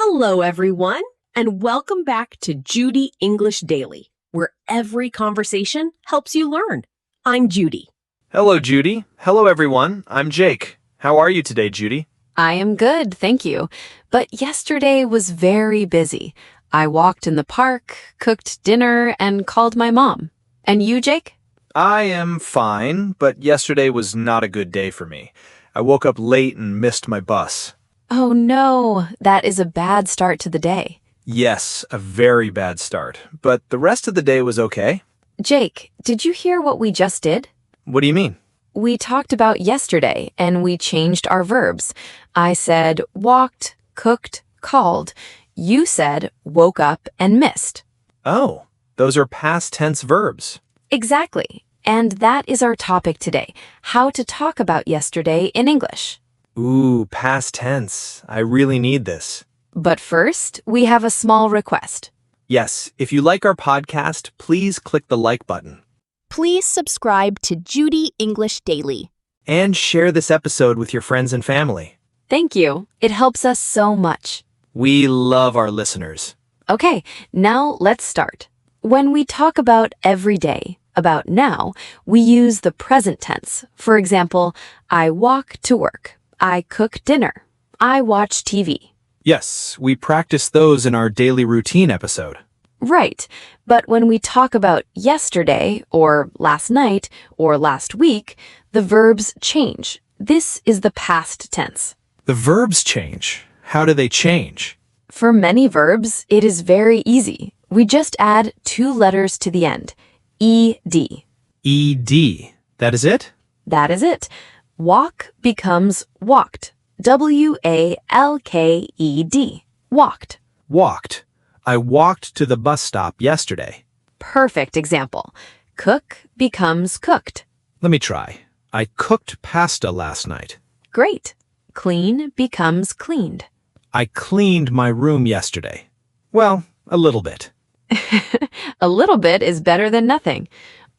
Hello, everyone, and welcome back to Judy English Daily, where every conversation helps you learn. I'm Judy. Hello, Judy. Hello, everyone. I'm Jake. How are you today, Judy? I am good, thank you. But yesterday was very busy. I walked in the park, cooked dinner, and called my mom. And you, Jake? I am fine, but yesterday was not a good day for me. I woke up late and missed my bus. Oh no, that is a bad start to the day. Yes, a very bad start, but the rest of the day was okay. Jake, did you hear what we just did? What do you mean? We talked about yesterday, and we changed our verbs. I said walked, cooked, called. You said woke up and missed. Oh, those are past tense verbs. Exactly. And that is our topic today, how to talk about yesterday in English. Ooh, past tense. I really need this. But first, we have a small request. Yes, if you like our podcast, please click the like button. Please subscribe to Judy English Daily. And share this episode with your friends and family. Thank you. It helps us so much. We love our listeners. Okay, now let's start. When we talk about every day, about now, we use the present tense. For example, I walk to work. I cook dinner. I watch TV. Yes, we practice those in our daily routine episode. Right, but when we talk about yesterday, or last night, or last week, the verbs change. This is the past tense. The verbs change. How do they change? For many verbs, it is very easy. We just add 2 letters to the end. ed. ED. That is it? That is it. Walk becomes walked. WALKED. Walked. Walked. I walked to the bus stop yesterday. Perfect example. Cook becomes cooked. Let me try. I cooked pasta last night. Great. Clean becomes cleaned. I cleaned my room yesterday. Well, a little bit. A little bit is better than nothing.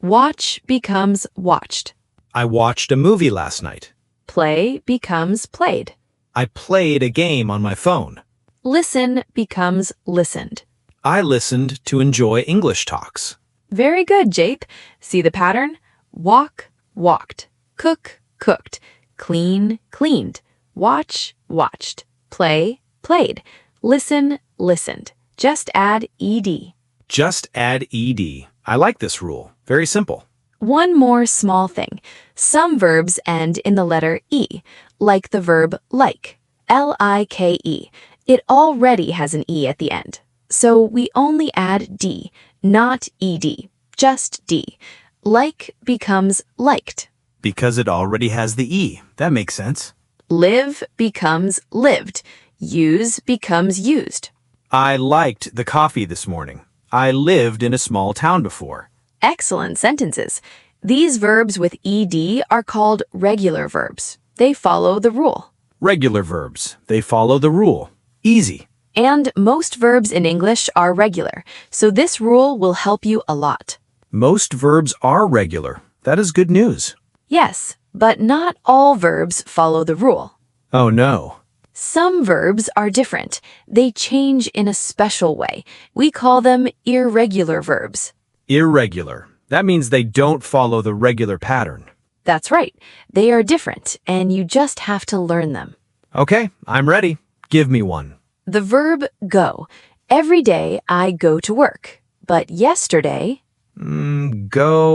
Watch becomes watched. I watched a movie last night. Play becomes played. I played a game on my phone. Listen becomes listened. I listened to enjoy English talks. Very good, Jake. See the pattern? Walk, walked. Cook, cooked. Clean, cleaned. Watch, watched. Play, played. Listen, listened. Just add ed. Just add ED. I like this rule. Very simple. One more small thing. Some verbs end in the letter E, like the verb like, like. It already has an E at the end. So we only add D, not ed, just D. Like becomes liked. Because it already has the E. That makes sense. Live becomes lived. Use becomes used. I liked the coffee this morning. I lived in a small town before. Excellent sentences. These verbs with ed are called regular verbs. They follow the rule. Regular verbs. They follow the rule. Easy. And most verbs in English are regular, so this rule will help you a lot. Most verbs are regular. That is good news. Yes, but not all verbs follow the rule. Oh no. Some verbs are different. They change in a special way. We call them irregular verbs. Irregular. That means they don't follow the regular pattern. That's right. They are different, and you just have to learn them. Okay, I'm ready. Give me one. The verb go. Every day I go to work. But yesterday... Goed?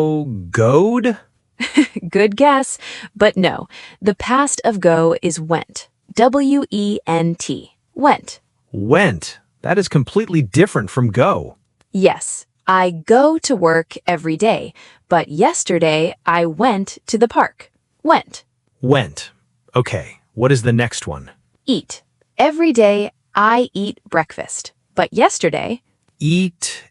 Good guess. But no, the past of go is went. W-E-N-T. Went. Went. That is completely different from go. Yes, I go to work every day. But yesterday I went to the park. Went. Went. Okay, what is the next one? Eat. Every day I eat breakfast. But yesterday... Ate?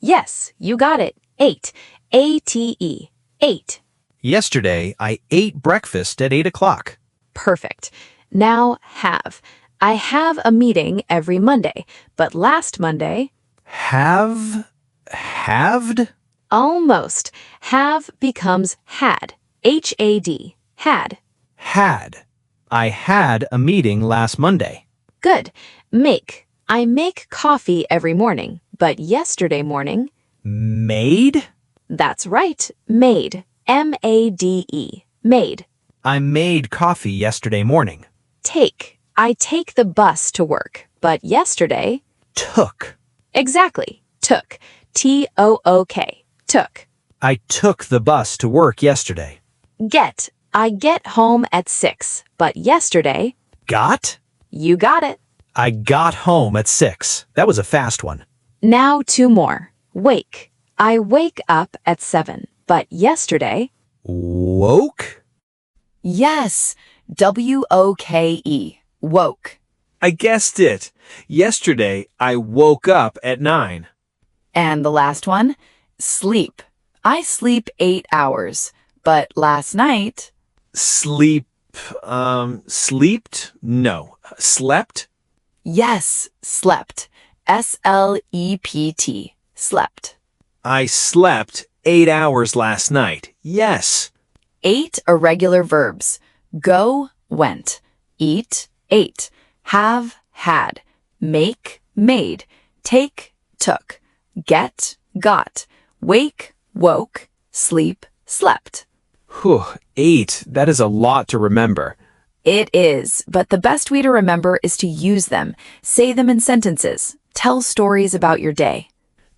Yes, you got it. Ate. A-T-E. Ate. Yesterday, I ate breakfast at 8 o'clock. Perfect. Now have. I have a meeting every Monday, but last Monday... Halved? Almost. Have becomes had. H-A-D. Had. Had. I had a meeting last Monday. Good. Make. I make coffee every morning, but yesterday morning... Made? That's right. Made. M-A-D-E. Made. I made coffee yesterday morning. Take. I take the bus to work, but yesterday... Took. Exactly. Took. T-O-O-K. Took. I took the bus to work yesterday. Get. I get home at 6, but yesterday... Got? You got it. I got home at 6. That was a fast one. Now 2 more. Wake. I wake up at 7, but yesterday... Woke? Yes, W-O-K-E, woke. I guessed it. Yesterday, I woke up at 9. And the last one, sleep. I sleep 8 hours, but last night... Sleeped? No. Slept? Yes, slept. S-L-E-P-T, slept. I slept 8 hours last night. Yes. 8 irregular verbs. Go, went. Eat, ate. Have, had. Make, made. Take, took. Get, got. Wake, woke. Sleep, slept. Whew, 8. That is a lot to remember. It is, but the best way to remember is to use them. Say them in sentences. Tell stories about your day.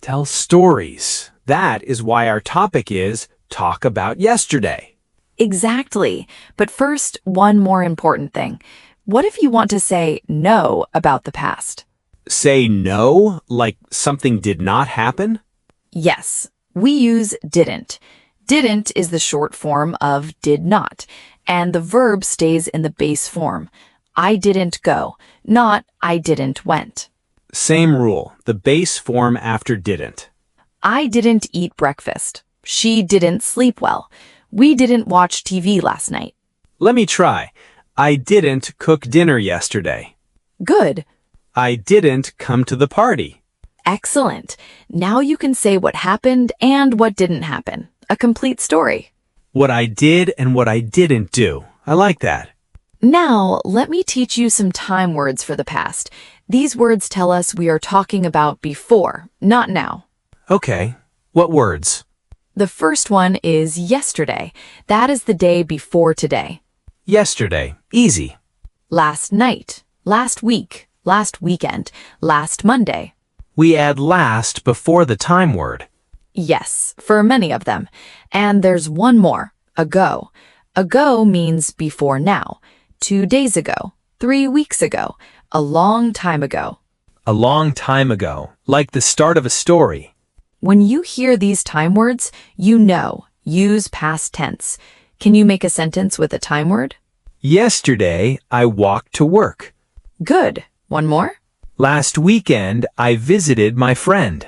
Tell stories. That is why our topic is talk about yesterday. Exactly. But first, one more important thing. What if you want to say no about the past? Say no, like something did not happen? Yes, we use didn't. Didn't is the short form of did not, and the verb stays in the base form. I didn't go, not I didn't went. Same rule, the base form after didn't. I didn't eat breakfast. She didn't sleep well. We didn't watch TV last night. Let me try. I didn't cook dinner yesterday. Good. I didn't come to the party. Excellent. Now you can say what happened and what didn't happen. A complete story. What I did and what I didn't do. I like that. Now, let me teach you some time words for the past. These words tell us we are talking about before, not now. Okay. What words? The first one is yesterday. That is the day before today. Yesterday. Easy. Last night, last week, last weekend, last Monday. We add last before the time word. Yes, for many of them. And there's one more, ago. Ago means before now. 2 days ago, 3 weeks ago, a long time ago. A long time ago, like the start of a story. When you hear these time words, you know, use past tense. Can you make a sentence with a time word? Yesterday, I walked to work. Good. One more? Last weekend, I visited my friend.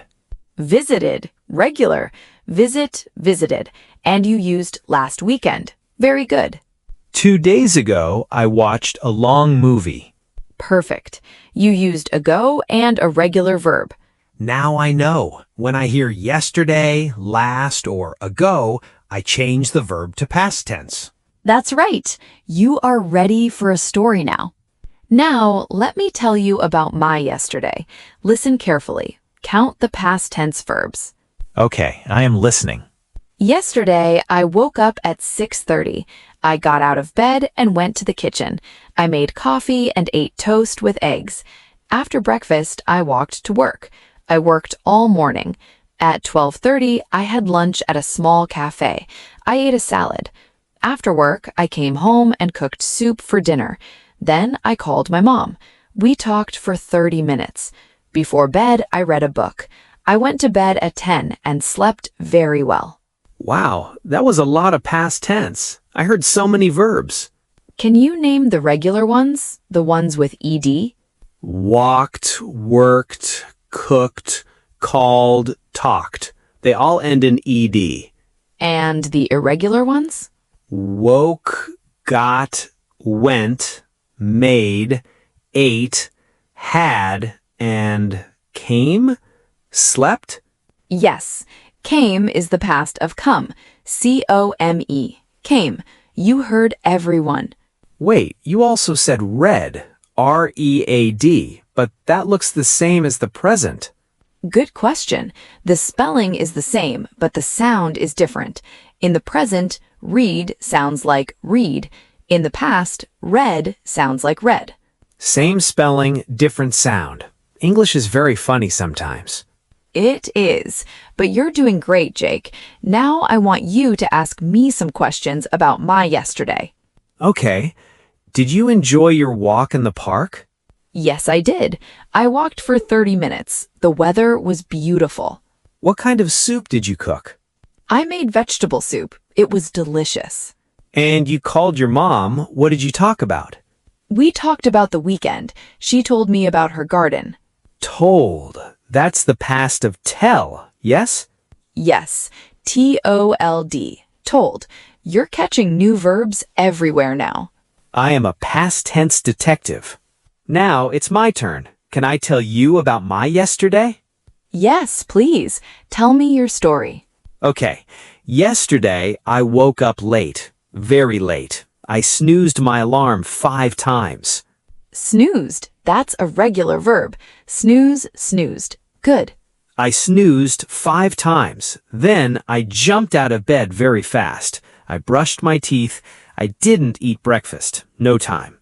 Visited, regular. Visit, visited. And you used last weekend. Very good. 2 days ago, I watched a long movie. Perfect. You used ago and a regular verb. Now I know. When I hear yesterday, last, or ago, I change the verb to past tense. That's right. You are ready for a story now. Now, let me tell you about my yesterday. Listen carefully. Count the past tense verbs. Okay, I am listening. Yesterday, I woke up at 6:30. I got out of bed and went to the kitchen. I made coffee and ate toast with eggs. After breakfast, I walked to work. I worked all morning. At 12:30, I had lunch at a small café. I ate a salad. After work, I came home and cooked soup for dinner. Then I called my mom. We talked for 30 minutes. Before bed, I read a book. I went to bed at 10 and slept very well. Wow, that was a lot of past tense. I heard so many verbs. Can you name the regular ones, the ones with ed? Walked, worked, cooked, called, talked. They all end in ed. And the irregular ones? Woke, got, went, made, ate, had, and came? Slept? Yes. Came is the past of come. C-O-M-E. Came. You heard everyone. Wait, you also said read. read, but that looks the same as the present. Good question. The spelling is the same, but the sound is different. In the present, read sounds like read. In the past, read sounds like read. Same spelling, different sound. English is very funny sometimes. It is. But you're doing great, Jake. Now I want you to ask me some questions about my yesterday. Okay. Did you enjoy your walk in the park? Yes, I did. I walked for 30 minutes. The weather was beautiful. What kind of soup did you cook? I made vegetable soup. It was delicious. And you called your mom. What did you talk about? We talked about the weekend. She told me about her garden. Told. That's the past of tell, yes? Yes, T-O-L-D, told. You're catching new verbs everywhere now. I am a past tense detective. Now it's my turn. Can I tell you about my yesterday? Yes, please. Tell me your story. Okay. Yesterday, I woke up late. Very late. I snoozed my alarm 5 times. Snoozed. That's a regular verb. Snooze, snoozed. Good. I snoozed 5 times. Then I jumped out of bed very fast. I brushed my teeth. I didn't eat breakfast. No time.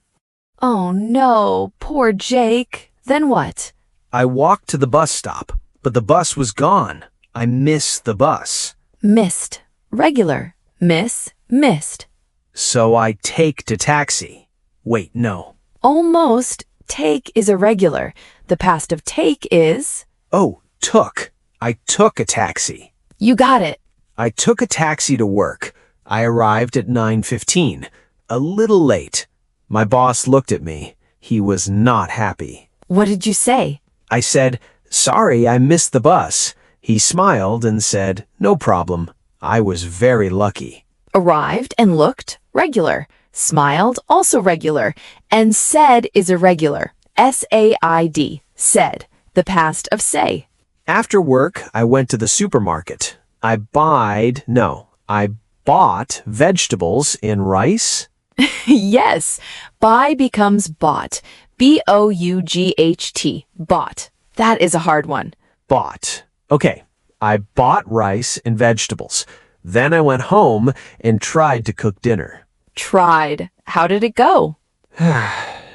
Oh no, poor Jake. Then what? I walked to the bus stop, but the bus was gone. I missed the bus. Missed. Regular. Miss, missed. So I taked a taxi. Wait, no. Almost. Take is irregular. The past of take is... Oh, took. I took a taxi. You got it. I took a taxi to work. I arrived at 9:15. A little late. My boss looked at me. He was not happy. What did you say? I said, "Sorry, I missed the bus." He smiled and said, "No problem." I was very lucky. Arrived and looked, regular. Smiled, also regular. And said is irregular. S-A-I-D, said. The past of say. After work, I went to the supermarket. I bought vegetables and rice. Yes, buy becomes bought. B-O-U-G-H-T, bought. That is a hard one. Bought. Okay, I bought rice and vegetables. Then I went home and tried to cook dinner. Tried. How did it go?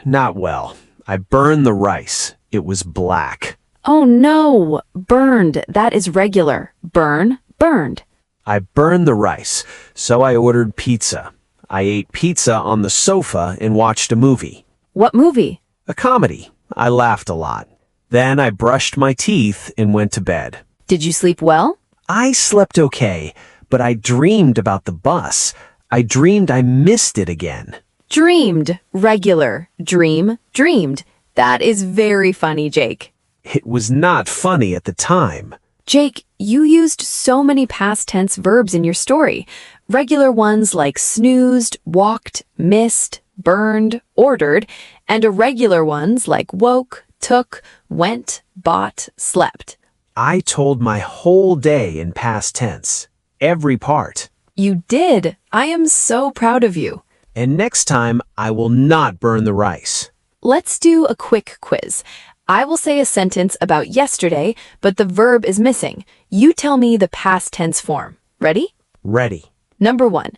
Not well. I burned the rice. It was black. Oh no, burned. That is regular. Burn, burned. I burned the rice, so I ordered pizza. I ate pizza on the sofa and watched a movie. What movie? A comedy. I laughed a lot. Then I brushed my teeth and went to bed. Did you sleep well? I slept okay, but I dreamed about the bus. I dreamed I missed it again. Dreamed. Regular. Dream. Dreamed. That is very funny, Jake. It was not funny at the time. Jake, you used so many past tense verbs in your story. Regular ones like snoozed, walked, missed, burned, ordered, and irregular ones like woke, took, went, bought, slept. I told my whole day in past tense. Every part. You did. I am so proud of you. And next time, I will not burn the rice. Let's do a quick quiz. I will say a sentence about yesterday, but the verb is missing. You tell me the past tense form. Ready? Ready. Number 1.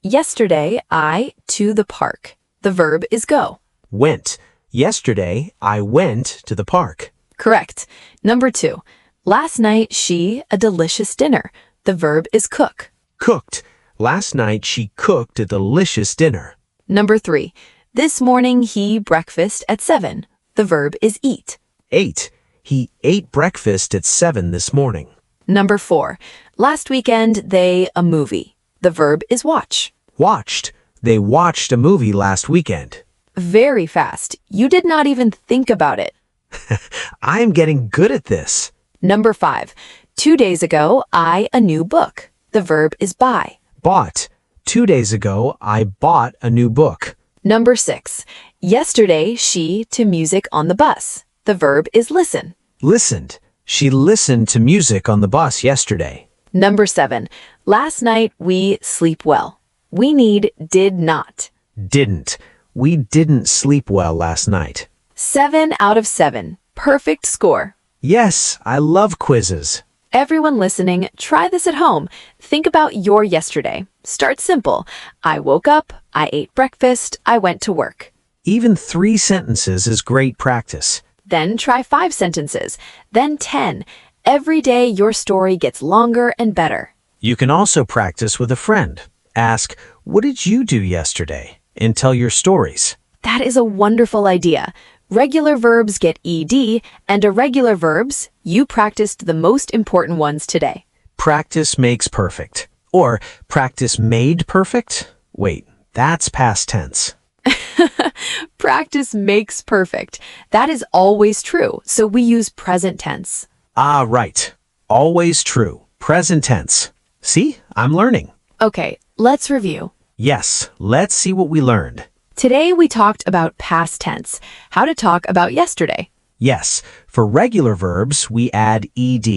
Yesterday, I to the park. The verb is go. Went. Yesterday, I went to the park. Correct. Number 2. Last night, she a delicious dinner. The verb is cook. Cooked. Last night, she cooked a delicious dinner. Number 3. This morning, he breakfast at 7. The verb is eat. Ate. He ate breakfast at 7 this morning. Number 4. Last weekend, they a movie. The verb is watch. Watched. They watched a movie last weekend. Very fast. You did not even think about it. I am getting good at this. Number 5. 2 days ago, I a new book. The verb is buy. Bought. 2 days ago, I bought a new book. Number 6. Yesterday, she to music on the bus. The verb is listen. Listened. She listened to music on the bus yesterday. Number 7. Last night, we sleep well. We need did not. Didn't. We didn't sleep well last night. 7 out of 7. Perfect score. Yes, I love quizzes. Everyone listening, try this at home. Think about your yesterday. Start simple. I woke up, I ate breakfast, I went to work. Even 3 sentences is great practice. Then try 5 sentences, then 10. Every day your story gets longer and better. You can also practice with a friend. Ask, what did you do yesterday? And tell your stories. That is a wonderful idea. Regular verbs get ed, and irregular verbs, you practiced the most important ones today. Practice makes perfect. Or practice made perfect? Wait, that's past tense. Practice makes perfect. That is always true, so we use present tense. Ah, right. Always true. Present tense. See, I'm learning. Okay, let's review. Yes, let's see what we learned. Today we talked about past tense, how to talk about yesterday. Yes, for regular verbs, we add ed.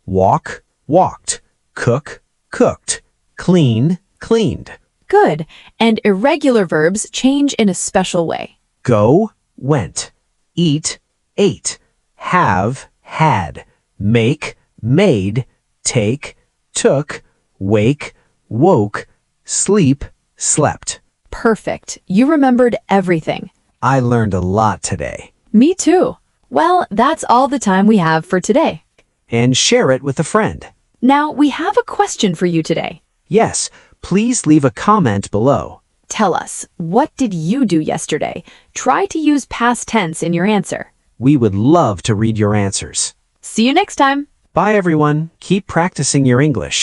Walk, walked. Cook, cooked. Clean, cleaned. Good. And irregular verbs change in a special way. Go, went. Eat, ate. Have, had. Make, made. Take, took. Wake, woke. Sleep, slept. Perfect. You remembered everything. I learned a lot today. Me too. Well, that's all the time we have for today. And share it with a friend. Now, we have a question for you today. Yes, please leave a comment below. Tell us, what did you do yesterday? Try to use past tense in your answer. We would love to read your answers. See you next time. Bye, everyone. Keep practicing your English.